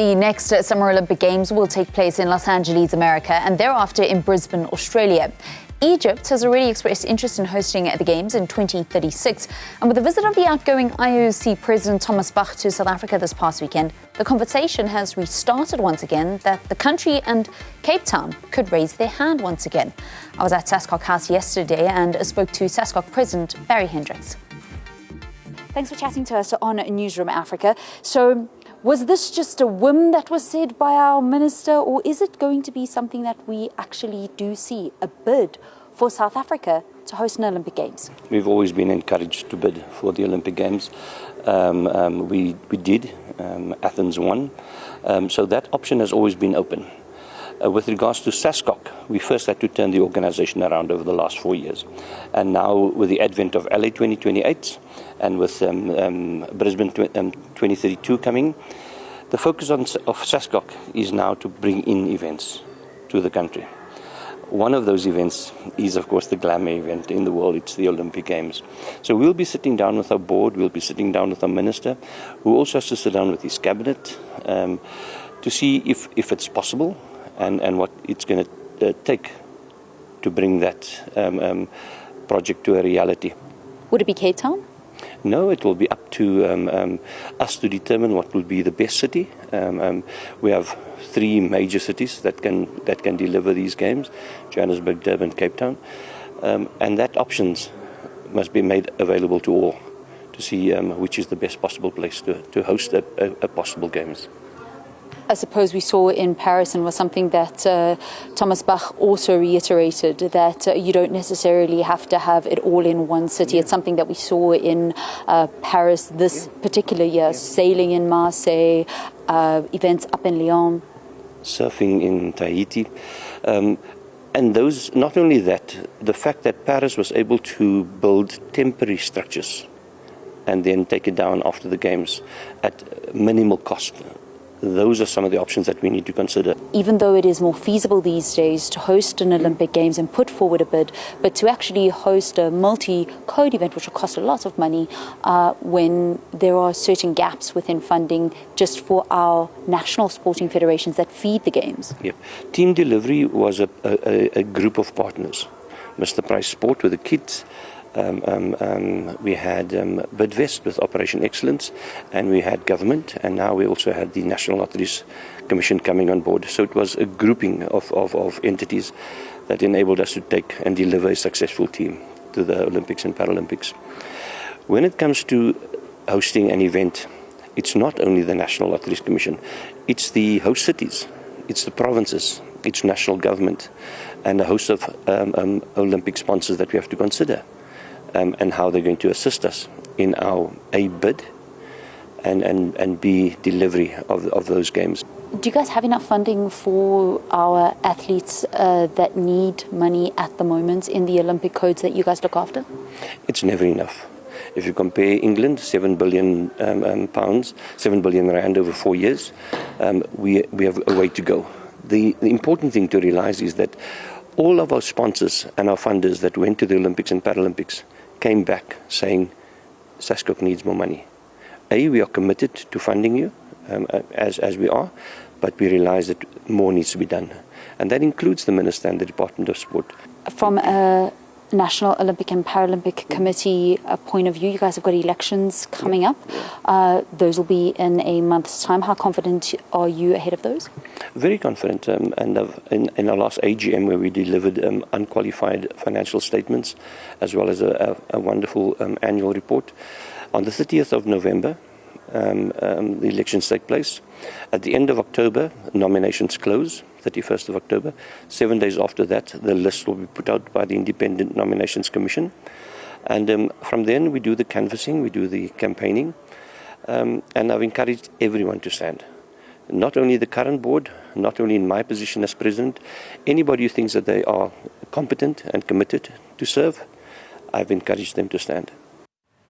The next Summer Olympic Games will take place in Los Angeles, America, and thereafter in Brisbane, Australia. Egypt has already expressed interest in hosting the Games in 2036. And with the visit of the outgoing IOC President Thomas Bach to South Africa this past weekend, the conversation has restarted once again that the country and Cape Town could raise their hand once again. I was at SASCOC House yesterday and spoke to SASCOC President Barry Hendricks. Thanks for chatting to us on Newzroom Afrika. So, was this just a whim that was said by our minister, or is it going to be something that we actually do see, a bid for South Africa to host an Olympic Games? We've always been encouraged to bid for the Olympic Games. We did. Athens won. So that option has always been open. With regards to SASCOC, we first had to turn the organization around over the last 4 years. And now with the advent of LA 2028 and with Brisbane 2032 coming, the focus of SASCOC is now to bring in events to the country. One of those events is, of course, the glamour event in the world. It's the Olympic Games. So we'll be sitting down with our board, we'll be sitting down with our minister, who also has to sit down with his cabinet to see if it's possible and what it's going to take to bring that project to a reality. Would it be Cape Town? No, it will be up to us to determine what will be the best city. We have 3 major cities that can deliver these games: Johannesburg, Durban, Cape Town, and that options must be made available to all to see which is the best possible place to host a possible games. I suppose we saw in Paris, and was something that Thomas Bach also reiterated, that you don't necessarily have to have it all in one city. It's something that we saw in Paris this particular year, sailing in Marseille, events up in Lyon. Surfing in Tahiti. And those, not only that, the fact that Paris was able to build temporary structures and then take it down after the games at minimal cost. Those are some of the options that we need to consider. Even though it is more feasible these days to host an Olympic Games and put forward a bid, but to actually host a multi-code event, which will cost a lot of money, when there are certain gaps within funding just for our national sporting federations that feed the Games. Yep. Team Delivery was a group of partners. Mr. Price Sport with the kids. We had Bidvest with Operation Excellence, and we had government, and now we also had the National Lotteries Commission coming on board. So it was a grouping of entities that enabled us to take and deliver a successful team to the Olympics and Paralympics. When it comes to hosting an event, it's not only the National Lotteries Commission, it's the host cities, it's the provinces, it's national government, and a host of Olympic sponsors that we have to consider. And how they're going to assist us in our A, bid, and B, delivery of those games. Do you guys have enough funding for our athletes that need money at the moment in the Olympic codes that you guys look after? It's never enough. If you compare England, £7 billion, 7 billion rand over 4 years, we have a way to go. The important thing to realize is that all of our sponsors and our funders that went to the Olympics and Paralympics came back saying, SASCOC needs more money. A, we are committed to funding you, as we are, but we realize that more needs to be done. And that includes the Minister and the Department of Sport. From a National Olympic and Paralympic Committee point of view, you guys have got elections coming up. Those will be in a month's time. How confident are you ahead of those? Very confident. And in our last AGM, where we delivered unqualified financial statements, as well as a wonderful annual report, on the 30th of November, the elections take place. At the end of October, nominations close, 31st of October. 7 days after that, the list will be put out by the Independent Nominations Commission. And from then, we do the canvassing, we do the campaigning. And I've encouraged everyone to stand. Not only the current board, not only in my position as president, anybody who thinks that they are competent and committed to serve, I've encouraged them to stand.